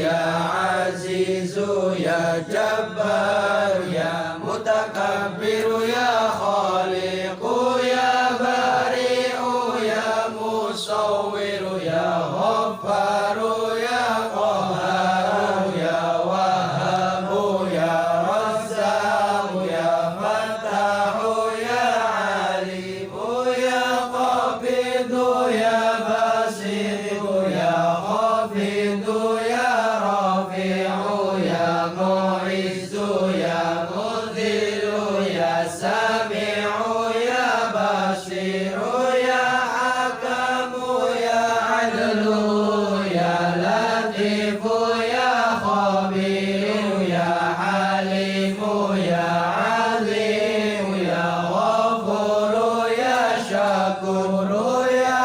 ya azizu ya jabbar ya mutakabbiru ya khaliqu ya bari'u ya musawwiru ya ghaffaru ya qahharu ya wahhabu ya razzaqu ya fattahu ya alimu ya qabidu ya basitu ya khafidu ya rafi'u ya mu'izzu ya mudhillu ya sami'u ya basiru ya hakamu ya adlu ya latifu ya khabiru ya halimu ya alimu ya ghafuru ya syakuru ya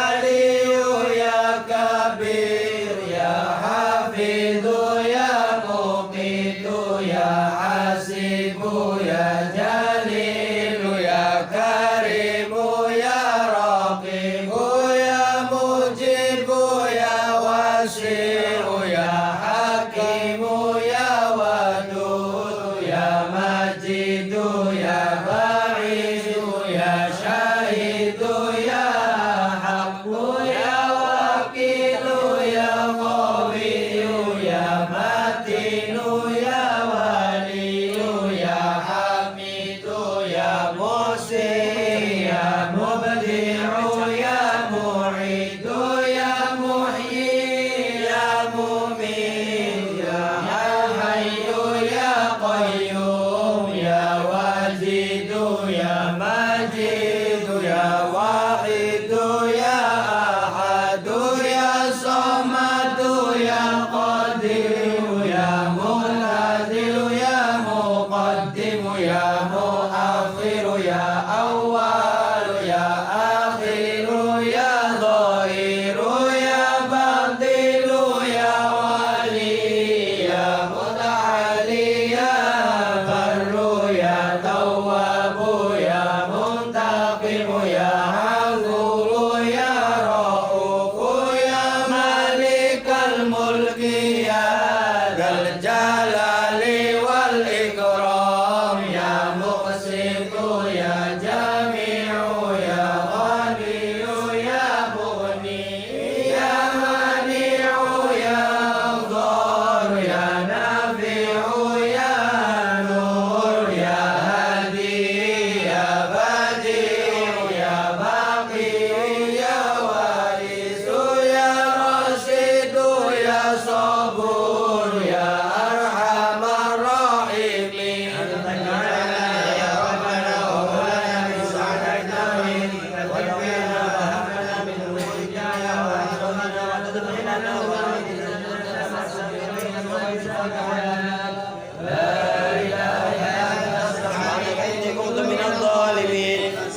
aliyu ya kabir ya hafidhu ya muqitu ya hasibu ya jalilu ya karimu ya raqibu ya mujibu ya wasi'u ya hakimu ya wadud ya majidu ya ba'idu ya syahidu ya haqqu ya wakilu ya qawiyu ya matinu ya waliyu ya hamidu ya musi ya mubdi'u ya mu'idu ya muhyi ya mumit ya hayyu ya qayyum ya wajidu ya majidu ya wahidu ya ahadu ya samadu ya qadiru ya munadilu ya muqaddimu ya muakhiru ya awwalu ya akhiru ya dhahiru ya batilu ya wali ya muta'ali ya barru ya tawwabu ya muntaqimu ya ghafuru ya raufu ya malikal mulki ya dzal jalali wal ikram ya muqsitu ya jami'u ya ghaniyu ya mughni ya mani'u ya dhar ya nafi'u ya nur ya hadi ya badi'u ya baqi ya warisu ya rasidu ya sabur ya arhamar rahimin ya rabbana wa lana min sa'atina min wa rabbana wa lana min mulkina ya rabbana wa tadkhilana wa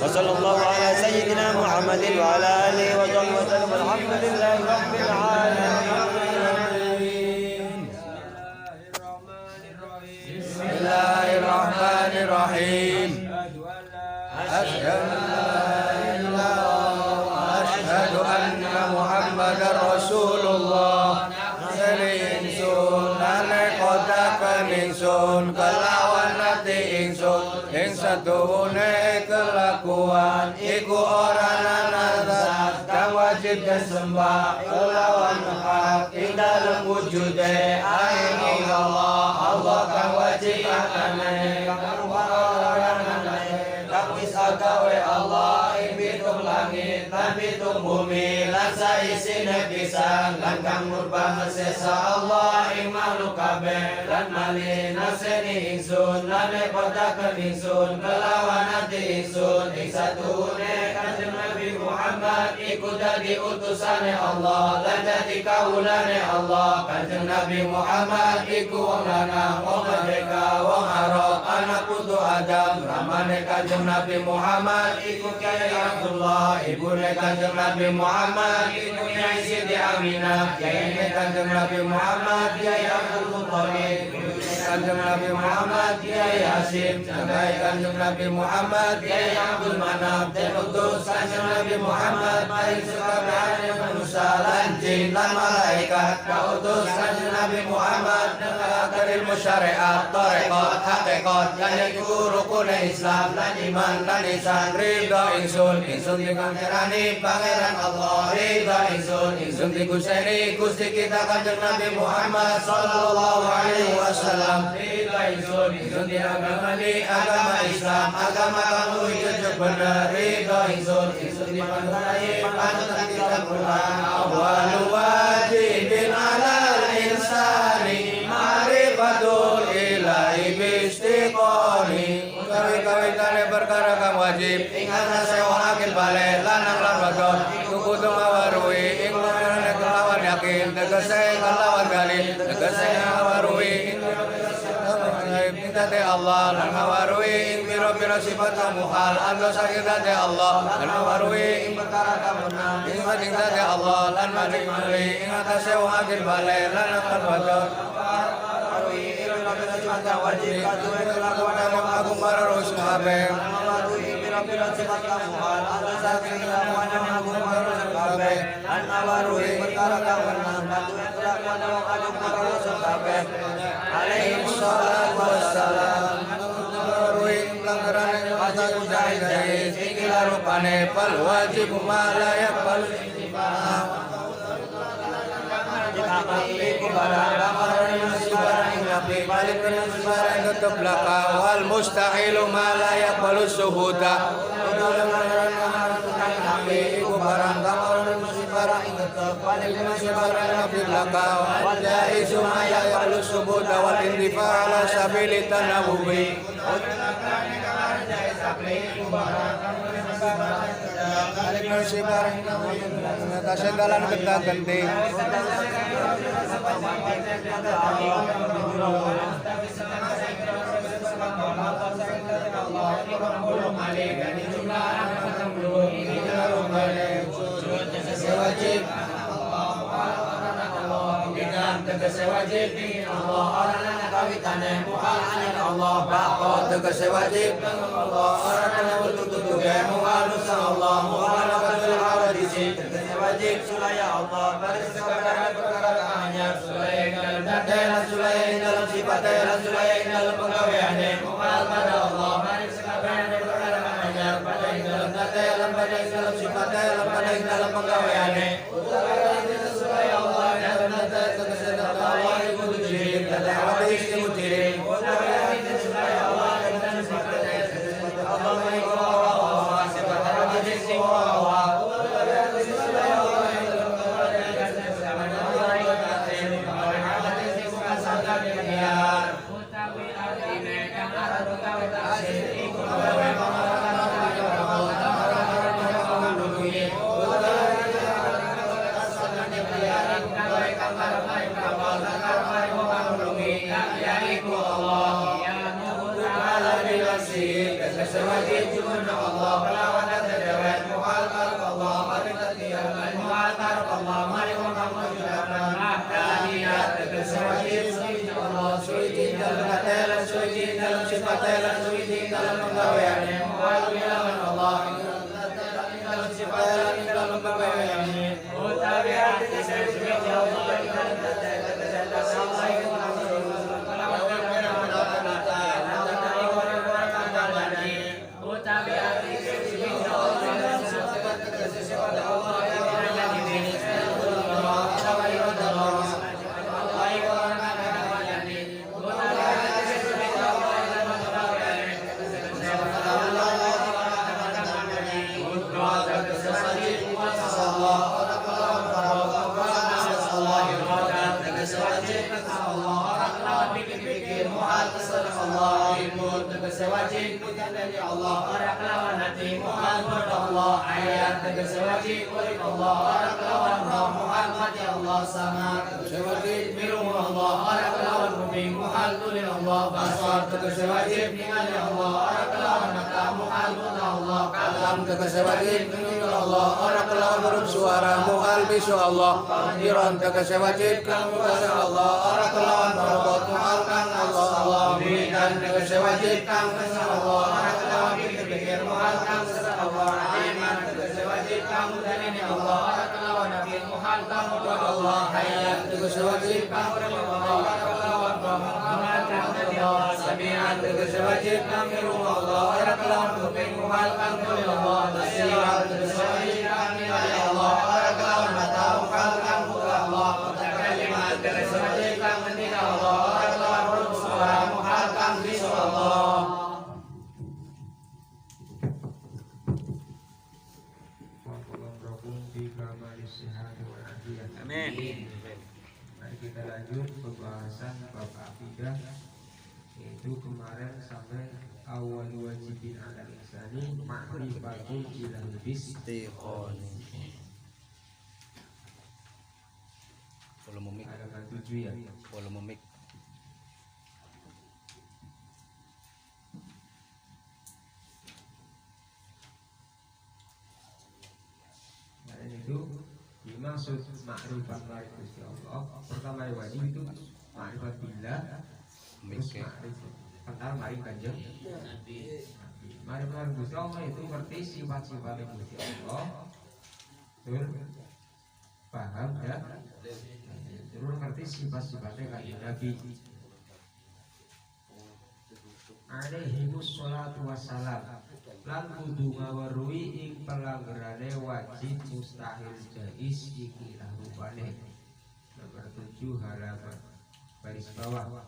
وصلى الله على سيدنا محمد وعلى آله وصحبه وسلم الحمد لله رب العالمين بسم الله الرحمن الرحيم أشهد أن لا إله إلا الله وأشهد أن محمدا رسول الله Ingsun kotakan ingsun kelawan nati ingsun ing satuhune kelakuan iku ora ana zat kang wajib disembah kelawan hak ing dalem wujude aing Allah Allah kang wajib akane kang ora ana kang wis agawe Allah ing pitung langit lan pitung bumi lan saisine pisan lan kang murba sesa Allah ing makhluk kabeh lan malih naseni ingsun lan kotaken ingsun kelawan ati ingsun ing satune kanjeng Nabi Muhammad iku dadi utusane Allah lan dadi kawulane Allah kanjeng Nabi Muhammad iku wong lanang wong merdeka wong arab anak putu Adam ramane kanjeng Nabi Muhammad iku Kyai Abdullah ibune kanjeng Nabi Muhammad iku Nyai Siti Aminah yaine kanjeng Nabi Muhammad Kyai Abdul Muthalib kanjeng Nabi Muhammad Kyai Hasyim jangkai kanjeng Nabi Muhammad Kyai Abdul Manaf dan utus kanjeng Nabi Muhammad paling sekabehane manusia manusia lan jin lan malaikat kautus kanjeng Nabi Muhammad dengan ilmu syariat tarekat hakikat lan iku rukun Islam lan iman lan ihsan ridho ingsun dikancerani pangeran Allah ridho ingsun diguseni Gusti kita kanjeng Nabi Muhammad sallallahu alaihi wasallam ridho ingsun diagamani agama Islam agama kamu jujur benar ridho ingsun dipandurai panutan kita Quran awal wajibin alal insani marifatul ilahi bistiqoni kawi-kawitane perkara kang wajib ingat sewa akil balik lanang lan wadon kudu ngawarui ing kelawan yakin tegese kelawan dalil tegese ngawarui Minta Allah lan ngawarui ing pira-pira sifat muhal ando sakit Allah lan ngawarui ing perkara kamunang ing Allah lan mari ing atase wong akil balik lan akal wadon ngawarui ing pira-pira sifat wajib katuwe kelakuan agung para rasul kabeh ngawarui ing pira-pira sifat muhal ando sakit kelakuan agung para rasul kabeh lan ngawarui perkara kamunang katuwe kelakuan agung para rasul kabeh alaihi salatu wassalam ngawarui pelanggaran masa jahil ikilah rupane fal wajib ma la yaqbal istifam wal mustahilu ma la yaqbalu suhuda iku barang kamaran musibara ing tetep paling musibara nabi belaka wal jaizu ma yaqbalu suhuda wal indifa ala sabili tanawubi paling musibara ing ngatasen dalan genta-genti wajib tegese wajib Allah orang kawitane muhal anak Allah bako tegese wajib Allah orang tutuke muhal nusa Allah muhal kadul hawadisi tegese wajib sulaya Allah baris perkara hanya sulaya dalam dada sulaya dalam sifat sulaya dalam penggaweane muhal pada Allah baris perkara hanya pada dalam dada dalam sifat dalam penggaweane sulaya Allah dalam dada Allah iron tegese wajib kang Allah ora kelawan robot mual kang Allah dan tegese wajib kang Allah ora kelawan pikir mual kang Allah iman tegese wajib kang dalene Allah ora kelawan nabi mual hayat tegas wajib pamrih Allah kelawan pamatan Allah sami'an tegas wajib namiru Allah ora kelawan kuping muhalkan Allah basiran tegas wajib kami Allah ora kelawan mata muhalkan Allah kalimat tegas wajib kami Allah ora kelawan huruf suara muhalkan bisu Allah. Amin. Mari kita lanjut pembahasan bab akidah, yaitu kemarin sampai awal wajibin ala insani ma'rifatul ilal istiqoni. Volume mic. Halaman 7 ya. Volume mic. Dan itu dimaksud ma'rifat Gusti Allah. Pertama yang wajib itu ma'rifat billah, terus ma'rifat kenal mari kanjeng Nabi. Ma'rifat Gusti Allah itu ngerti sifat-sifat Gusti Allah, betul paham ya, terus ngerti sifat-sifatnya kanjeng Nabi alaihimus sholatu wassalam, lan kudu ngaweruhi ing pelanggarane wajib mustahil jais iki rupane. Nomor 7 halaman baris bawah,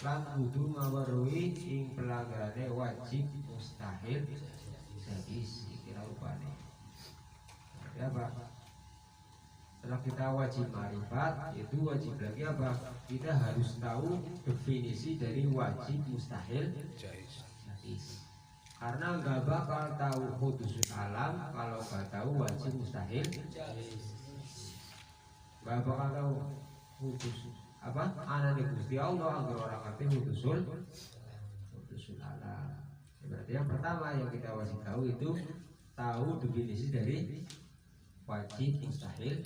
lan kudu ngaweruhi ing pelanggarane wajib mustahil jais iki rupane. Ya Pak, setelah kita wajib marifat, itu wajib lagi apa? Kita harus tahu definisi dari wajib mustahil jais. Karena nggak bakal tahu hudusul alam kalau nggak tahu wajib mustahil. Nggak bakal tahu hudus apa? Anane Gusti Allah agar orang ngerti hudusul alam. Berarti yang pertama yang kita wajib tahu itu tahu definisi dari wajib mustahil.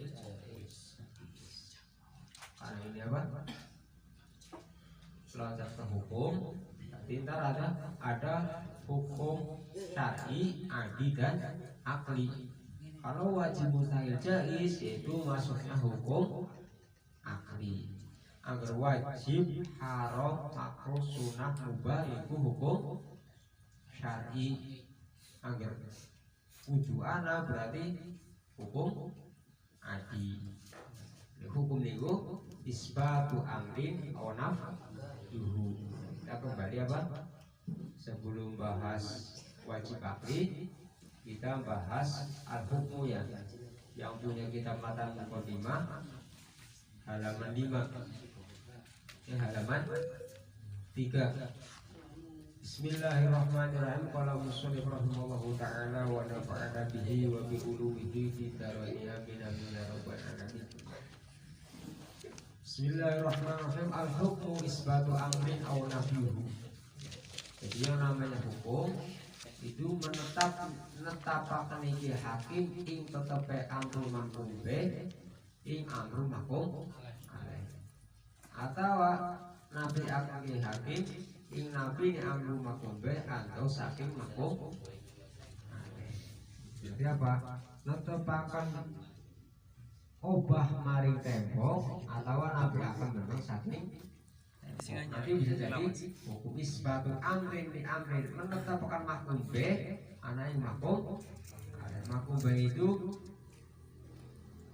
Karena ini apa? Belajar ke hukum, nanti ntar ada hukum syar'i, adi dan akli. Kalau wajib mustahil jais itu masuknya hukum akli. Agar wajib, haram, makruh, sunah, mubah itu hukum syar'i. Agar wujuana berarti hukum adi. Hukum niku isbatu amrin aw nafyuhu. Kita kembali apa? Sebelum bahas wajib akli, kita bahas al-hukmu ya, yang punya kitab matan muqaddimah halaman 5. Halaman 3. Bismillahirrahmanirrahim. Qala musannif rahimallahu ta'ala wa nafa'ana bihi wa bi ulumihi fi darain amin amin ya rabbal alamin. Bismillahirrahmanirrahim. Al-hukmu isbatu amrin aw nafyuhu. Jadi yang namanya hukum itu menetapaken iki hakim ing tetepe amru makum be ing amru makum alaih. Atawa nabi akan hakim ing nabi ni amru makum be atau saking makum alaih. Jadi apa? Netepaken obah maring tempo atau nabi akan memang saking nanti bisa jadi hukum isbatul amrin di amrin menetapkan makum B anak yang makum B itu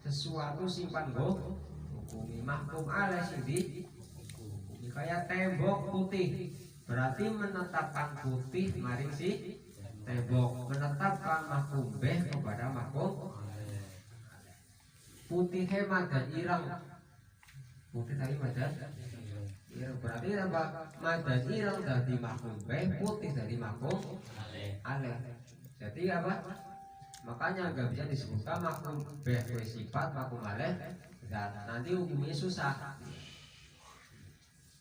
sesuatu simpan go hukumi makum ala sidi hukumi kayak tembok putih berarti menetapkan putih maring si tembok menetapkan makum B kepada makum putih hemat dan irang putih tadi madan irang berarti apa madan irang dari makum B putih dari makum ale jadi apa makanya nggak bisa disebutkan makum B sifat makum ale dan nanti hukumnya susah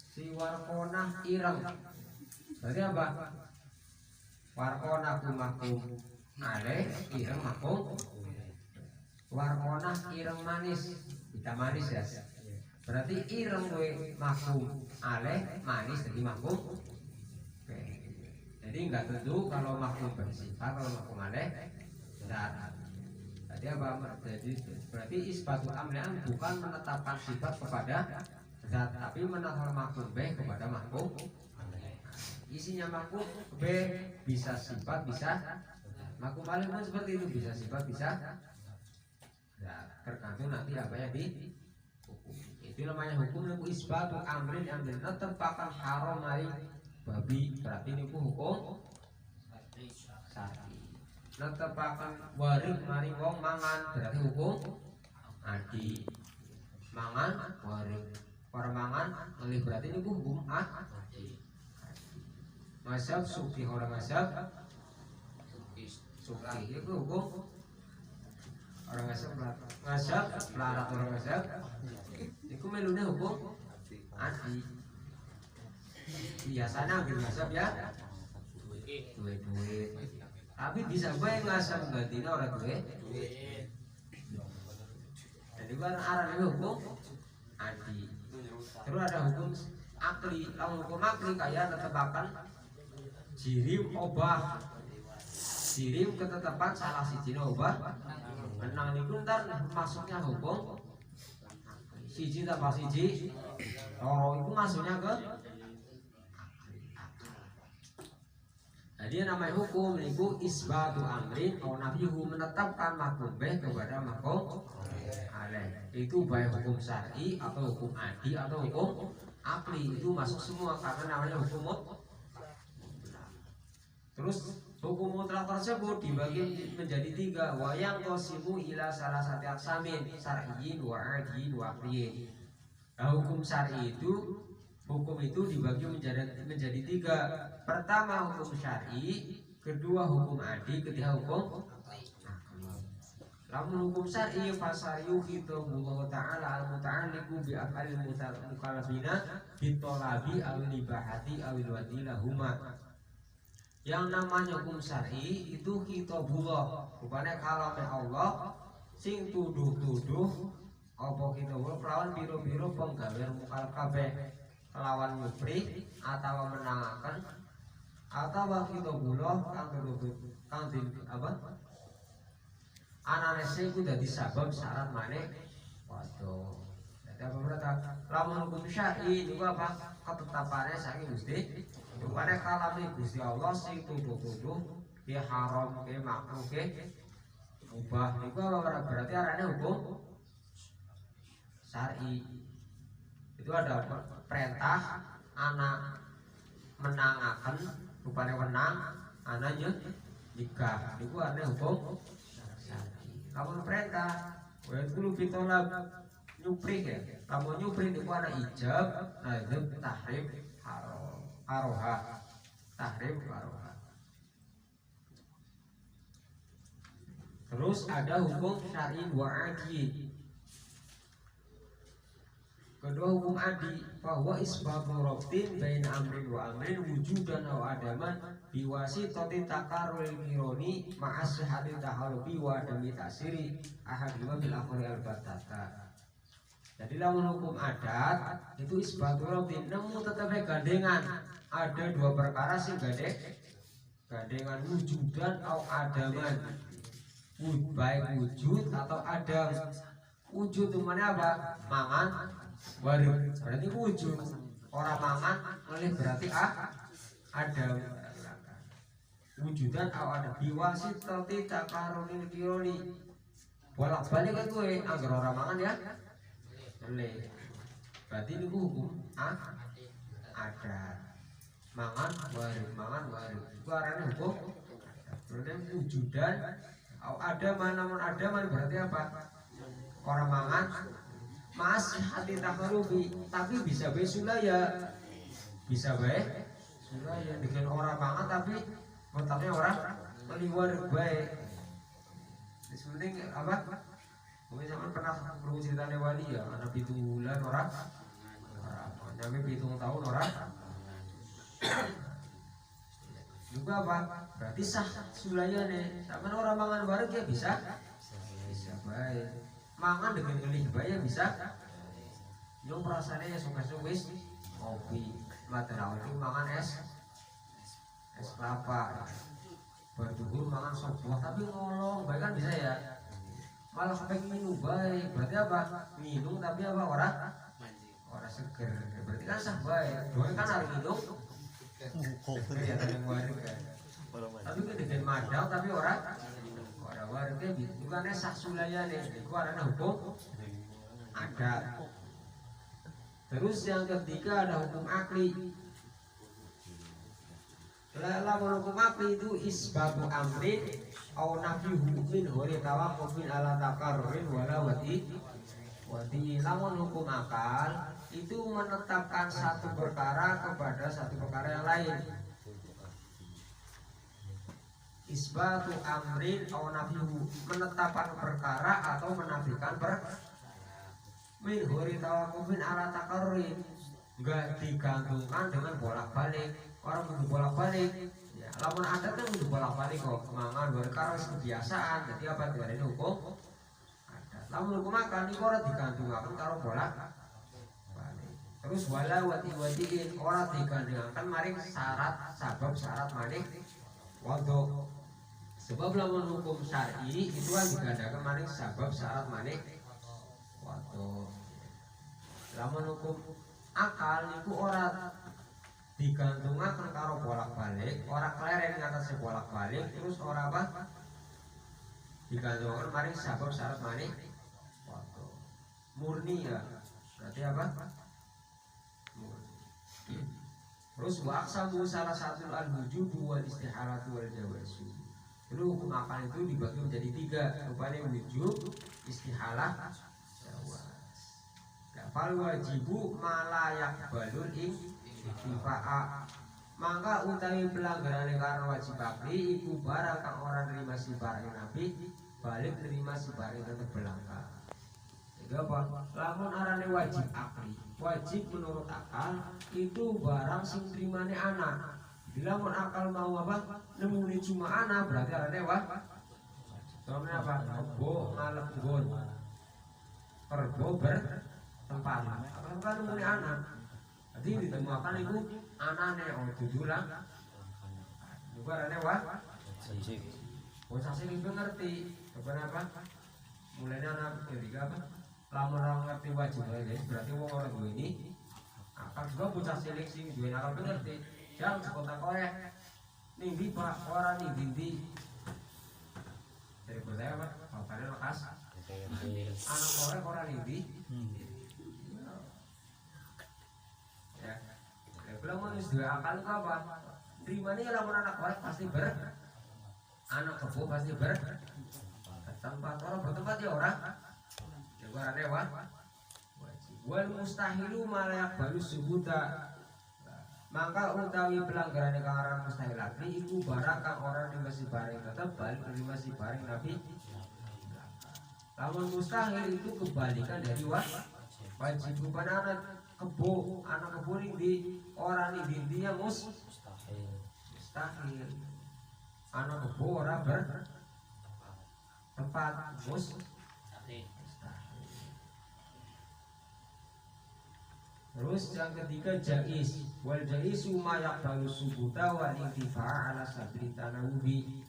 si warkonah irang berarti apa warkonah makum ale irang makum warkonah ireng manis kita manis ya berarti ireng gue makum aleh manis jadi makum. Oke. Jadi nggak tentu kalau makum bersifat kalau makum aleh benar Jadi apa? Jadi berarti isbatul amri'an bukan menetapkan sifat kepada zat, tapi menetapkan makhum B kepada makhum. Isinya makhum B bisa sifat, bisa makhum alih pun seperti itu, bisa sifat, bisa zat. Tergantung nanti apa yang di hukum. Itu namanya hukum niku isbatul amrin yang menetapkan haram mari babi, berarti niku hukum syar'i. Netepaken warik mari wong mangan berarti hukum adi. Mangan warik, para mangan ngelih berarti ini hukum adi. Mazhab suki orang mazhab suki itu hukum orang mazhab larat orang mazhab itu melunya hukum adi. Biasanya ambil mazhab ya duit. Tapi bisa bae ngasam gantinya orang duit. Jadi barang arahnya hukum adi. Terus ada hukum akli. Lalu hukum akli kayak tetapkan jirim obah. Jirim ketetapan salah siji obah. Menang niku ntar masuknya hukum siji tambah siji. Loro itu masuknya ke. Jadi namanya hukum itu isbatu amrin atau nafihu, menetapkan makhum B kepada makhum alaih. Itu baik hukum syar'i atau hukum adi atau hukum akli, itu masuk semua karena namanya hukum mutlak. Terus hukum mutlak tersebut dibagi menjadi tiga. Wa yang qasimu ila salah satu aksamin syar'iyyin wa adiyin wa akliyin. Nah, hukum syar'i itu dibagi menjadi tiga. Pertama hukum syar'i, kedua hukum adi, ketiga hukum akli. Lamun hukum syar'i fasariyu khitabullah ta'ala al-muta'alliqu bi af'alil mukallafina bitolabi al-libahati al-wadilahuma. Yang namanya hukum syar'i itu khitabullah, rupanya kalamnya Allah sing tuduh-tuduh apa khitabullah kelawan biro-biro penggawe mukallaf kabeh, kelawan nyupri atau menangakan atau khitabullah kang apa ananese iku dadi sabab syarat maneh waduh. Jadi apa berarti lamun hukum syar'i niku apa ketetapane saking Gusti, rupane kalame Gusti Allah sing tuduh-tuduh ki haram ki makruh ki mubah niku apa berarti arane hukum syar'i. Itu ada perintah anak menangaken rupane wenang anaknya nikah niku arane hukum syar'i. Lamun perintah wa kulo pitolab nyupri ya, lamun nyupri niku ana ijab, nazab, tahrim, haroha, tahrim, haroha. Terus ada hukum syar'i wa adi. Kedua hukum adi, bahwa isbatu rabtin baina amrin wa amrin wujudan aw adaman biwasitati takarrul kironi ma'as sihhati tahalubi wa adami tasiri ahadima bil akhri al-batata. Jadi lamun hukum adat itu isbatu rabtin nemu tetapi gandengan ada dua perkara sih gandengan wujudan aw adaman, baik wujud atau adam. Wujud itu mana apa? Mangan warik berarti wujud, orang mangan oleh berarti ada wujudan atau ada biwasit tati takarunil kironi bolak balik kan gue agar orang mangan ya oleh berarti ini hukum ada mangan warik itu arahnya hukum berarti wujudan atau ada mana berarti apa? Orang mangan masih hati takarubi, tapi bisa baik sulaya, bisa baik sulaya dengan orang mangan tapi otaknya orang meliwar baik. Sebenarnya apa? Mungkin sama pernah perlu cerita wali ya, anak 7 bulan orang nyampe 7 tahun orang juga apa? Berarti sah sulaya nih, sama orang mangan bareng ya bisa baik. Mangan dengan gelih bayar bisa. Yang perasaannya ya suka-suka kopi, material itu mangan es kelapa, berduhur mangan sop buah tapi ngolong, baik kan bisa ya. malah pengen minum baik, berarti apa? Minum tapi apa orang seger, berarti kan sah baik. Dua kan harus minum, ya tadi waris kan. Tapi kan dengan madau tapi orang waris kan bukannya sah sulayane, itu karena hukum adat. Terus yang ketiga ada hukum akli. Lamun hukum akli itu isbatu amrin au nafyuhu min hori tawaqqufin ala takarrurin wala wati. Lamun hukum akal itu menetapkan satu perkara kepada satu perkara yang lain. Isbatu amrin au nafyuhu, menetapkan perkara atau menafikan perkara. Min hori tawaqqufin ala takarrurin, enggak digantungkan dengan bolak-balik. Orang kudu bolak-balik, ya, lamun adat kan kudu bolak-balik kok, mangan berkara kebiasaan, jadi apa tidak ada hukum adat. Lamun hukum makan itu orang digantungkan karo bolak-balik. Terus wala wati-watiin orang digantungkan maring syarat sabab syarat maning waktu. Sebab lamun hukum syar'i itu kan digandakan maring sabab syarat maning waktu. Lamun hukum akal itu orang digantungkan karo bolak-balik, orang keleren ngatasé bolak-balik, terus orang apa? Digantungkan mari sabab syarat maning waktu. Murni ya. Berarti apa? Murni. Terus waqsamu salah satu al-wujub wal istihalatu wal jawazu. Jadi hukum akal itu dibagi menjadi tiga, rupanya wujub, istihalah, jawaz. Fal wajibu malayak balul ing Fa'a, maka utawi pelanggaran karena wajib akli iku barang kang orang nerima sibaring nabi balik nerima sibaring tetep belangka. Jadi apa? Lamun arane wajib akli, wajib menurut akal itu barang sing terimane anak. Bila mun akal mau apa? Nemuni cuma anak berarti arane contohnya apa? Kebo ngalep nggon, perbo bertempat. Apa kan nemuni anak? Jadi ditemukan itu anane dudulan bukannya bocah sing ngerti kenapa mulainya anak ketiga apa lamun orang ngerti wajib guys berarti wong orang gue ini akan juga bocah cilik sing duwe akal ngerti jangan sekotak korek ning di pak orang ning dindi dari bocah apa bapaknya lekas anak korek orang ning di belum menulis dua akal itu apa? Terimanya lamun anak korek pasti anak kebo pasti tempat orang bertempat ya orang. Jagoan dewa. Wal mustahilu malayak baru subuta. Maka utawi pelanggaran yang orang mustahil lagi itu barang kang orang di masih bareng tetap balik di masih bareng nabi. Lamun mustahil itu kebalikan dari wajib bukan anak kebo di orang ini dia mustahil anak kebo orang tempat mustahil. Terus yang ketiga jais wal jaisu ma yaqbalu subuta wal intifa' ala sabri tanawubi.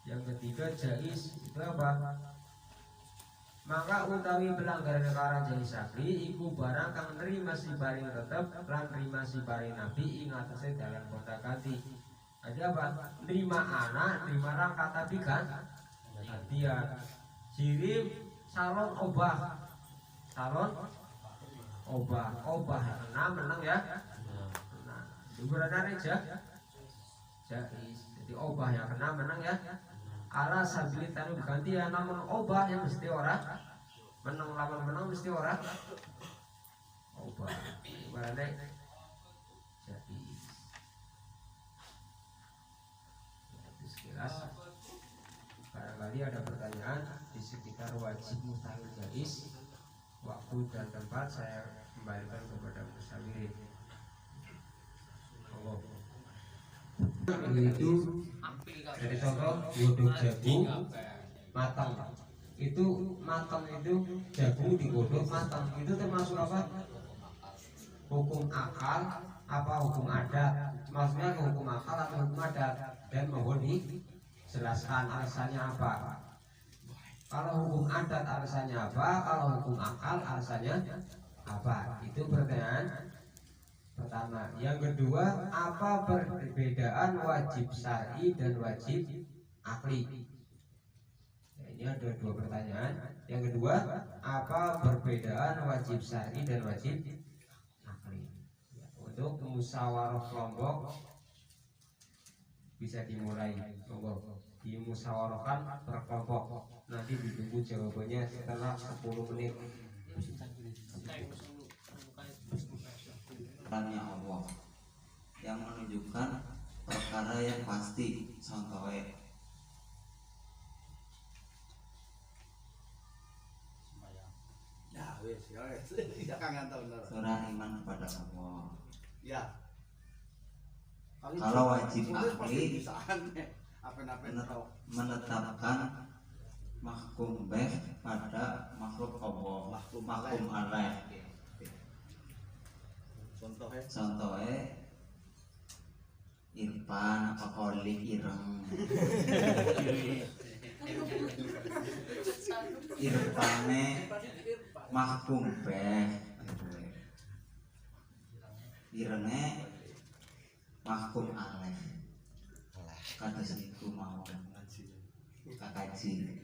Yang ketiga jais itu apa? Maka utawi pelanggaran karang jais akli iku barang kang nerima si baring tetep lan nerima si baring nabi ing atase dalam kota kanti. Ada apa? Nerima anak, nerima rangka tapi kan dia kirim salon obah menang ya. Nah, ibaratnya aja jais. Jadi obah yang kena menang ya. Ala sabili tanu ganti ya namun obah yang mesti orang menang lawan menang mesti orang obah. Ibaratnya jais. Itu sekilas. Barangkali ada pertanyaan di sekitar wajib mustahil jais. Waktu dan tempat saya kembalikan kepada musawirin. Allah. Itu dari contoh godok jagung matang. Itu matang itu jagung digodok matang. Itu termasuk apa? Hukum akal apa hukum adat? Maksudnya hukum akal atau hukum adat? Dan mohon dijelaskan alasannya apa? Kalau hukum adat alasannya apa? Kalau hukum akal alasannya apa? Itu pertanyaan pertama. Yang kedua, apa perbedaan wajib syar'i dan wajib akli? Nah, ini ada dua pertanyaan. Yang kedua, apa perbedaan wajib syar'i dan wajib akli? Untuk musyawarah kelompok bisa dimulai, monggo dimusyawarahkan per kelompok. Nanti ditunggu jawabannya setelah 10 menit. Tanya Allah yang menunjukkan perkara yang pasti, contohnya Ya wis, ya wis. Ya kangen tahun lalu. surah iman kepada Allah. Ya. Kalau wajib akli apa-apa menetapkan mahkum beh pada makhluk Allah, mahkum alaih. Contohnya Irfan apa kolik ireng. Irfane mahkum beh, irenge mahkum alaih. Kata niku mau kakaji.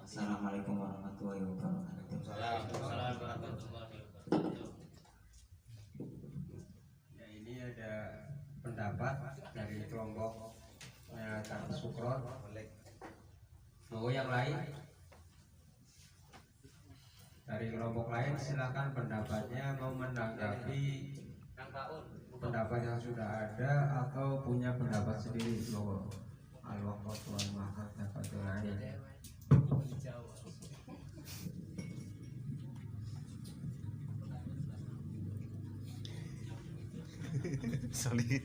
Assalamualaikum warahmatullahi wabarakatuh. Ya, ini ada pendapat dari kelompok Kang Sukron. Mau yang lain? Dari kelompok lain silakan pendapatnya, mau menanggapi pendapat yang sudah ada atau punya pendapat sendiri. Monggo. Al-waqtu wal mahad dapat lain. Sorry.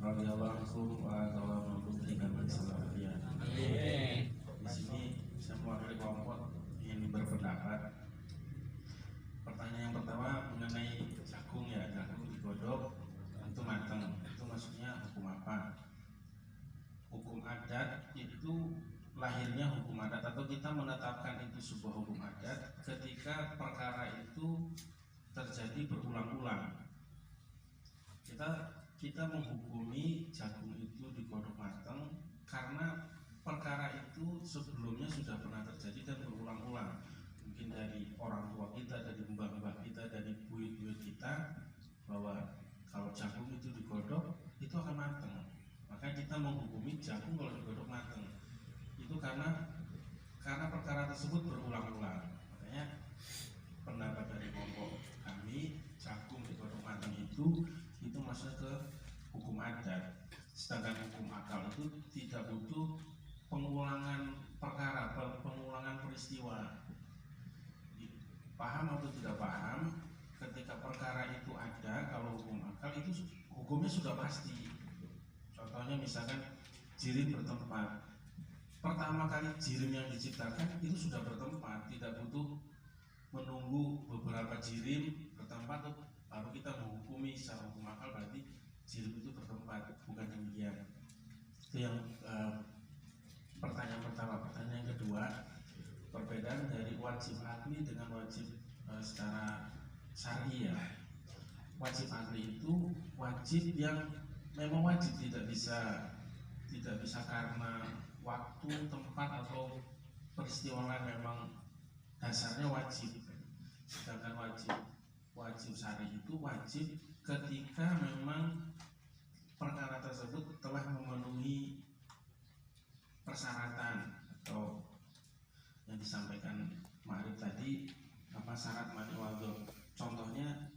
Radhiyallahu anhu dengan bersama dia. Di sini semua kelompok ini berpendapat. Pertanyaan yang pertama mengenai jagung ya, jagung digodok itu matang. Itu maksudnya hukum apa? Hukum adat itu lahirnya hukum adat atau kita menetapkan itu sebuah hukum adat ketika perkara itu terjadi berulang-ulang. Kita menghukumi jagung itu digodok matang karena perkara itu sebelumnya sudah pernah terjadi dan berulang-ulang. Mungkin dari orang tua kita, dari mbah-mbah kita, dari buyut-buyut kita, bahwa kalau jagung itu digodok itu akan matang. Maka kita menghukumi jagung kalau digodok matang. Itu karena perkara tersebut berulang-ulang. Makanya pendapat dari kelompok kami, jagung digodok matang itu masuk ke hukum adat. Sedangkan hukum akal itu tidak butuh pengulangan perkara, pengulangan peristiwa. Paham atau tidak paham, ketika perkara itu ada, kalau hukum akal itu hukumnya sudah pasti. Contohnya misalkan jirim bertempat, pertama kali jirim yang diciptakan itu sudah bertempat, tidak butuh menunggu beberapa jirim bertempat baru kita menghukumi secara hukum akal berarti jirim itu bertempat. Bukan demikian. Itu yang pertanyaan pertama. Pertanyaan yang kedua, perbedaan dari wajib akli dengan wajib secara syariah. Wajib akli itu wajib yang memang wajib, tidak bisa karena waktu, tempat atau peristiwa lain, memang dasarnya wajib. Sedangkan wajib syar'i itu wajib ketika memang perkara tersebut telah memenuhi persyaratan atau yang disampaikan Ma'rif tadi, apa syarat mani wadhu. Contohnya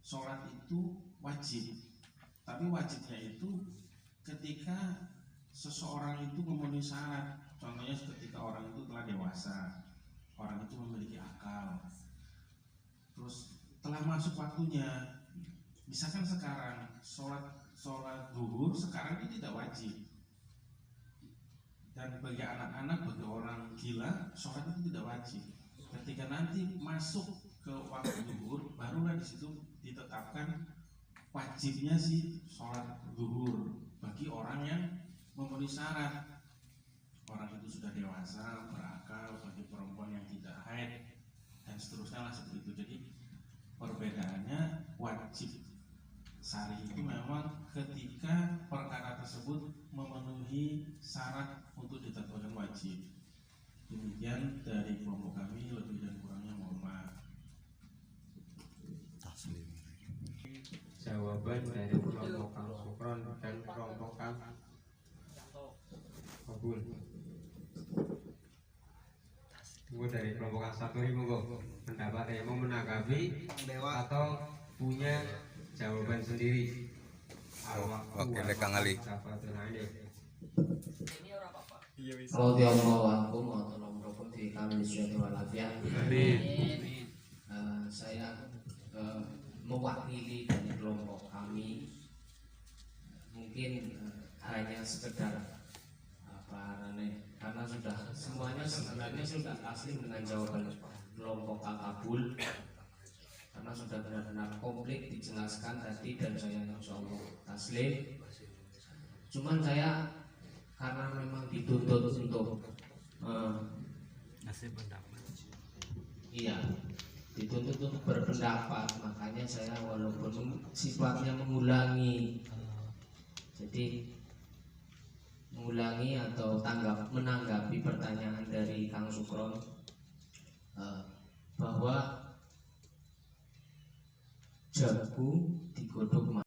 sholat itu wajib, tapi wajibnya itu ketika seseorang itu memenuhi syarat. Contohnya ketika orang itu telah dewasa, orang itu memiliki akal, terus telah masuk waktunya. Misalkan sekarang sholat zuhur sekarang itu tidak wajib, dan bagi anak-anak, bagi orang gila, sholat itu tidak wajib. Ketika nanti masuk ke waktu zuhur, barulah di situ ditetapkan wajibnya sih sholat zuhur bagi orang yang memenuhi syarat. orang itu sudah dewasa, berakal, bagi perempuan yang tidak haid dan seterusnya lah seperti itu. Jadi perbedaannya wajib syar'i itu memang ketika perkara tersebut memenuhi syarat untuk ditetapkan wajib. Demikian dari kelompok kami, lebih dan kurangnya mohon maaf. Jawaban dari kelompok Kang Sukron dan kelompok Kang Kabul. Tunggu dari kelompok Kang Saturi, monggo pendapatnya mau menanggapi atau punya jawaban sendiri. Wakilnya Kang Ali. Radhiyallahu anhum wa ta'ala fi kamil syaitan wal afiyah. Saya mewakili dari kelompok kami, mungkin hanya sekedar karena sudah semuanya sebenarnya sudah asli dengan jawaban kelompok Kabul, karena sudah benar-benar komplit dijelaskan tadi dan saya insyaallah taslim. Cuman saya karena memang dituntut untuk iya, dituntut untuk berpendapat, makanya saya walaupun sifatnya mengulangi, jadi mengulangi atau menanggapi pertanyaan dari Kang Sukron, bahwa jago digodok